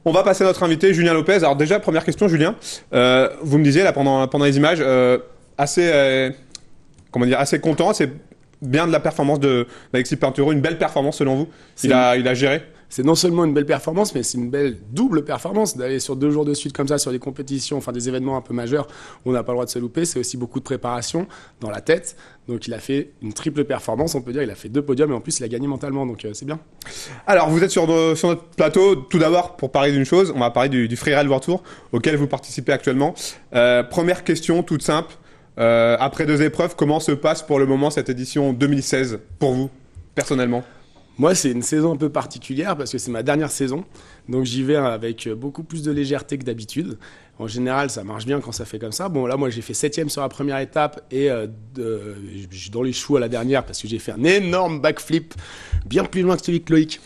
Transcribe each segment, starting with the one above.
On va passer à notre invité, Julien Lopez. Alors déjà, première question, Julien. Vous me disiez là pendant les images, assez, assez content, c'est bien de la performance d'Alexis Pinturo, une belle performance selon vous. Il a géré. C'est non seulement une belle performance, mais c'est une belle double performance d'aller sur 2 jours de suite comme ça sur des compétitions, enfin des événements un peu majeurs où on n'a pas le droit de se louper. C'est aussi beaucoup de préparation dans la tête. Donc il a fait une triple performance, on peut dire. Il a fait 2 podiums et en plus il a gagné mentalement, donc c'est bien. Alors vous êtes sur notre plateau. Tout d'abord, pour parler d'une chose, on va parler du Freeride World Tour auquel vous participez actuellement. Première question toute simple. Après 2 épreuves, comment se passe pour le moment cette édition 2016 pour vous, personnellement ? Moi, c'est une saison un peu particulière parce que c'est ma dernière saison. Donc, j'y vais avec beaucoup plus de légèreté que d'habitude. En général, ça marche bien quand ça fait comme ça. Bon, là, moi, j'ai fait 7e sur la première étape et je suis dans les choux à la dernière parce que j'ai fait un énorme backflip, bien plus loin que celui de Loïc.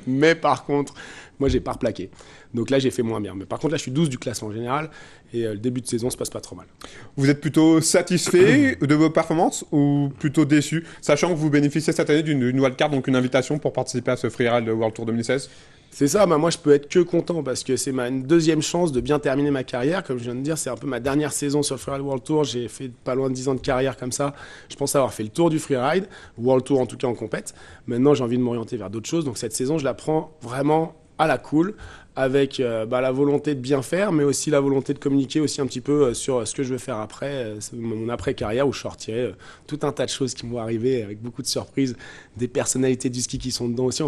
Mais par contre, moi, j'ai pas replaqué. Donc là, j'ai fait moins bien. Mais par contre, là, je suis 12 du classement général et le début de saison se passe pas trop mal. Vous êtes plutôt satisfait de vos performances ou plutôt déçu, sachant que vous bénéficiez cette année d'une wildcard, donc une invitation pour participer à ce Freeride World Tour 2016 ? C'est ça, moi je peux être que content parce que c'est ma deuxième chance de bien terminer ma carrière. Comme je viens de dire, c'est un peu ma dernière saison sur le Freeride World Tour. J'ai fait pas loin de 10 ans de carrière comme ça. Je pense avoir fait le tour du Freeride, World Tour en tout cas en compète. Maintenant j'ai envie de m'orienter vers d'autres choses. Donc cette saison je la prends vraiment à la cool, avec la volonté de bien faire, mais aussi la volonté de communiquer aussi un petit peu sur ce que je veux faire après, mon après-carrière, où je sortirai tout un tas de choses qui vont arriver, avec beaucoup de surprises, des personnalités du ski qui sont dedans aussi.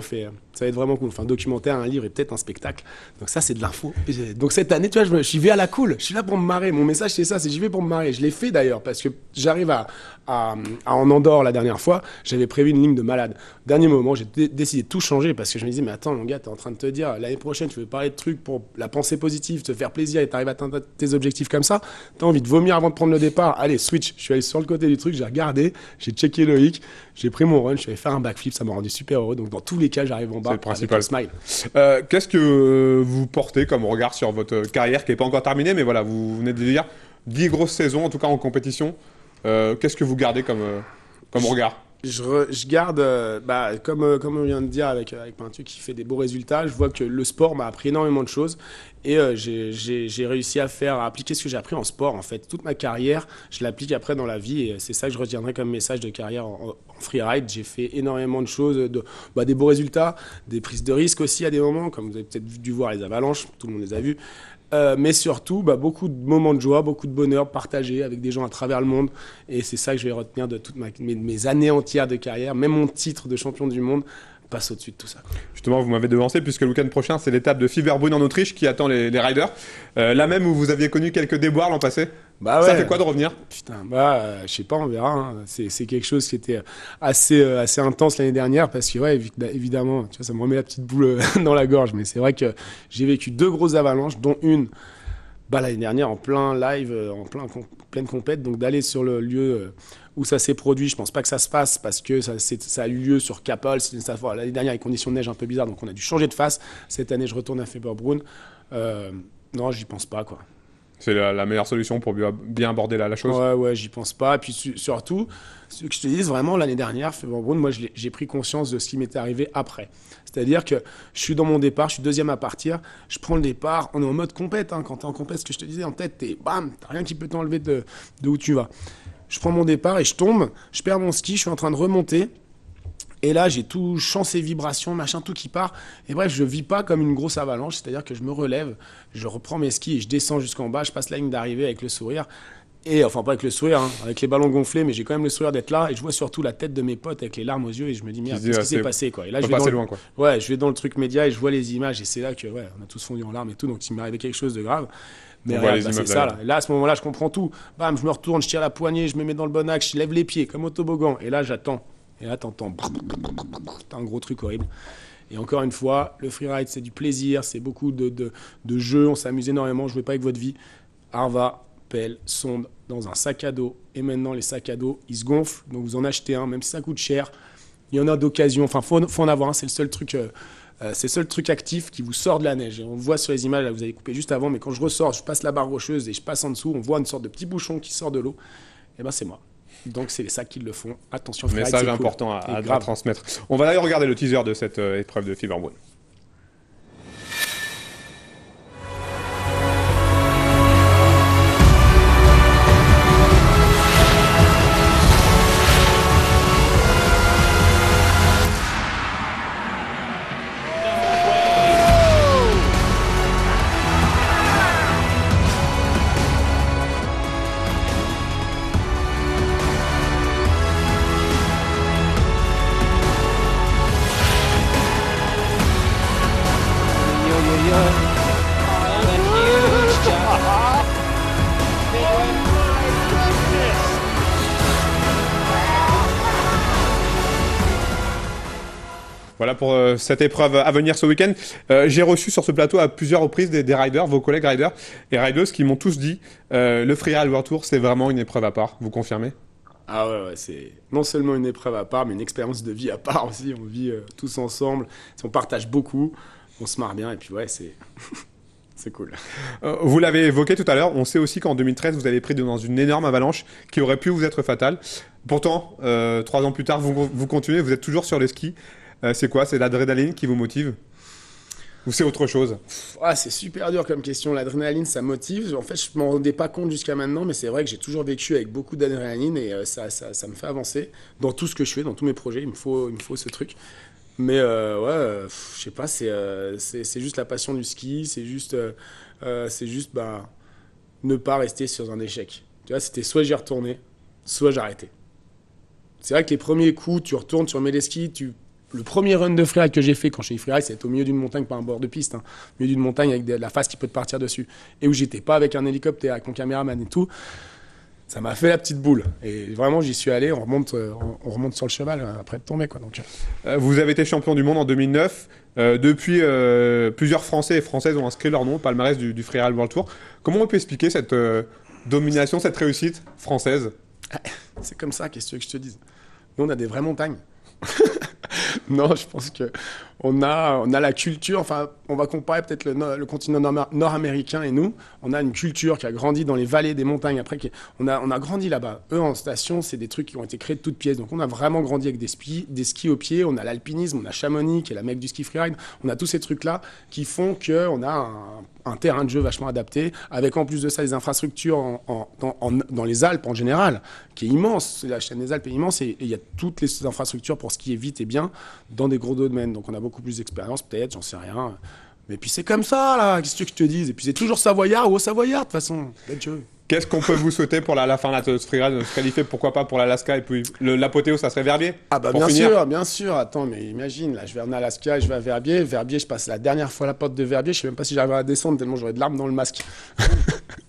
Ça va être vraiment cool. Enfin, un documentaire, un livre et peut-être un spectacle. Donc ça, c'est de l'info. Donc cette année, tu vois, j'y vais à la cool. Je suis là pour me marrer. Mon message, c'est ça, c'est j'y vais pour me marrer. Je l'ai fait d'ailleurs, parce que j'arrive à en Andorre la dernière fois, j'avais prévu une ligne de malade. Dernier moment, j'ai décidé de tout changer parce que je me disais, mais attends, mon gars, t'es en train de te dire, l'année prochaine, tu veux parler de trucs pour la pensée positive, te faire plaisir et t'arrives à atteindre tes objectifs comme ça. T'as envie de vomir avant de prendre le départ. Allez, switch. Je suis allé sur le côté du truc, j'ai regardé, j'ai checké Loïc, j'ai pris mon run, je suis allé faire un backflip, ça m'a rendu super heureux. Donc dans tous les cas, j'arrive en bas avec un smile. Qu'est-ce que vous portez comme regard sur votre carrière qui n'est pas encore terminée, mais voilà, vous venez de dire 10 grosses saisons, en tout cas en compétition. Qu'est-ce que vous gardez comme regard ? Je garde, comme on vient de dire avec Peintu qui fait des beaux résultats, je vois que le sport m'a appris énormément de choses et j'ai réussi à appliquer ce que j'ai appris en sport. En fait, toute ma carrière, je l'applique après dans la vie et c'est ça que je retiendrai comme message de carrière en freeride. J'ai fait énormément de choses, des beaux résultats, des prises de risques aussi à des moments, comme vous avez peut-être dû voir les avalanches, tout le monde les a vus. Mais surtout, beaucoup de moments de joie, beaucoup de bonheur partagé avec des gens à travers le monde. Et c'est ça que je vais retenir de toutes mes années entières de carrière. Même mon titre de champion du monde passe au-dessus de tout ça. Justement, vous m'avez devancé puisque le week-end prochain, c'est l'étape de Fiverbrunnen en Autriche qui attend les riders. Là même où vous aviez connu quelques déboires l'an passé. Ça fait quoi de revenir ? Putain, je sais pas, on verra. Hein. C'est quelque chose qui était assez intense l'année dernière parce que, évidemment, tu vois, ça me remet la petite boule dans la gorge. Mais c'est vrai que j'ai vécu 2 grosses avalanches, dont une l'année dernière en plein live, pleine compète. Donc d'aller sur le lieu où ça s'est produit, je pense pas que ça se fasse parce que ça a eu lieu sur Kappel. L'année dernière, les conditions de neige un peu bizarres, donc on a dû changer de face. Cette année, je retourne à Fiverbrunnen. Non, j'y pense pas, quoi. C'est la meilleure solution pour bien aborder la chose. Ouais, j'y pense pas. Et puis surtout, ce que je te dis, vraiment, l'année dernière, Fiverbrunnen, moi, j'ai pris conscience de ce qui m'était arrivé après. C'est-à-dire que je suis dans mon départ, je suis deuxième à partir, je prends le départ, on est en mode compète. Hein. Quand t'es en compète, ce que je te disais, en tête, t'as rien qui peut t'enlever de où tu vas. Je prends mon départ et je tombe, je perds mon ski, je suis en train de remonter. Et là, j'ai tout, chance et vibrations, machin, tout qui part. Et bref, je vis pas comme une grosse avalanche, c'est-à-dire que je me relève, je reprends mes skis et je descends jusqu'en bas, je passe la ligne d'arrivée avec le sourire. Et enfin, pas avec le sourire, hein, avec les ballons gonflés, mais j'ai quand même le sourire d'être là. Et je vois surtout la tête de mes potes avec les larmes aux yeux et je me dis, merde, qu'est-ce qui s'est passé, quoi. Et là, je vais dans le truc média et je vois les images et c'est là que, on a tous fondu en larmes et tout, donc il m'est arrivé quelque chose de grave. Mais regarde, c'est ça, là. Et là, à ce moment-là, je comprends tout. Bam, je me retourne, je tire la poignée, je me mets dans le bon axe, je lève les pieds comme au toboggan. Et là, j'attends. Et là, t'entends un gros truc horrible. Et encore une fois, le freeride, c'est du plaisir, c'est beaucoup de jeux, on s'amuse énormément, ne jouez pas avec votre vie. Arva, pelle, sonde dans un sac à dos. Et maintenant, les sacs à dos, ils se gonflent. Donc, vous en achetez un, même si ça coûte cher. Il y en a d'occasion. Enfin, faut en avoir un. C'est le seul truc actif qui vous sort de la neige. Et on voit sur les images, là, vous avez coupé juste avant, mais quand je ressors, je passe la barre rocheuse et je passe en dessous, on voit une sorte de petit bouchon qui sort de l'eau. Et ben, c'est moi. Donc, c'est les sacs qui le font. Attention, freeride, message important à transmettre. On va d'ailleurs regarder le teaser de cette épreuve de Fiverbrunnen. Voilà pour cette épreuve à venir ce week-end. J'ai reçu sur ce plateau à plusieurs reprises des riders, vos collègues riders et rideuses qui m'ont tous dit le Freeride World Tour, c'est vraiment une épreuve à part. Vous confirmez? Ah ouais, c'est non seulement une épreuve à part, mais une expérience de vie à part aussi. On vit tous ensemble, on partage beaucoup, on se marre bien, et puis ouais, c'est c'est cool. Vous l'avez évoqué tout à l'heure, on sait aussi qu'en 2013, vous avez pris dans une énorme avalanche qui aurait pu vous être fatale. Pourtant, 3 ans plus tard, vous continuez, vous êtes toujours sur les skis. C'est quoi? C'est l'adrénaline qui vous motive? Ou c'est autre chose? Ah, c'est super dur comme question. L'adrénaline, ça motive. En fait, je ne m'en rendais pas compte jusqu'à maintenant, mais c'est vrai que j'ai toujours vécu avec beaucoup d'adrénaline et ça me fait avancer dans tout ce que je fais, dans tous mes projets. Il me faut ce truc. Mais ouais, je sais pas, c'est juste la passion du ski, c'est juste ne pas rester sur un échec. Tu vois, c'était soit j'y retournais, soit j'arrêtais. C'est vrai que les premiers coups, tu retournes, tu remets les skis, le premier run de freeride que j'ai fait quand je suis freeride, c'était au milieu d'une montagne, pas un bord de piste, hein, au milieu d'une montagne avec la face qui peut te partir dessus, et où j'étais pas avec un hélicoptère, avec mon caméraman et tout. Ça m'a fait la petite boule. Et vraiment, j'y suis allé, on remonte sur le cheval après de tomber, quoi. Donc. Vous avez été champion du monde en 2009. Depuis, plusieurs Français et Françaises ont inscrit leur nom au palmarès du Freeride World Tour. Comment on peut expliquer cette domination, cette réussite française? C'est comme ça, qu'est-ce que je te dise? Nous, on a des vraies montagnes. Non, je pense que on a la culture, enfin, on va comparer peut-être le continent nord-américain et nous. On a une culture qui a grandi dans les vallées des montagnes. Après, on a grandi là-bas. Eux, en station, c'est des trucs qui ont été créés de toutes pièces. Donc, on a vraiment grandi avec des skis au pied. On a l'alpinisme, on a Chamonix, qui est la mecque du ski freeride. On a tous ces trucs-là qui font qu'on a un terrain de jeu vachement adapté, avec en plus de ça des infrastructures dans les Alpes en général, qui est immense. La chaîne des Alpes est immense et il y a toutes les infrastructures pour skier vite et bien dans des gros domaines. Donc, on a beaucoup plus d'expérience, peut-être, j'en sais rien. Mais puis c'est comme ça, là, qu'est-ce que je te dise? Et puis c'est toujours Savoyard ou au Savoyard, de toute façon. Qu'est-ce qu'on peut vous souhaiter pour la fin de ce freeride? Se qualifier, pourquoi pas, pour l'Alaska, et puis l'apothéose, ça serait Verbier? Ah bah bien sûr. Attends, mais imagine, là, je vais en Alaska, je vais à Verbier. Verbier, je passe la dernière fois la porte de Verbier, je sais même pas si j'arriverai à descendre tellement j'aurai de larmes dans le masque.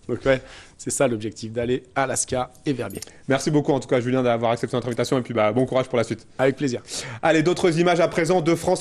Donc ouais, c'est ça l'objectif, d'aller à Alaska et Verbier. Merci beaucoup en tout cas, Julien, d'avoir accepté notre invitation, et puis bon courage pour la suite. Avec plaisir. Allez, d'autres images à présent de France.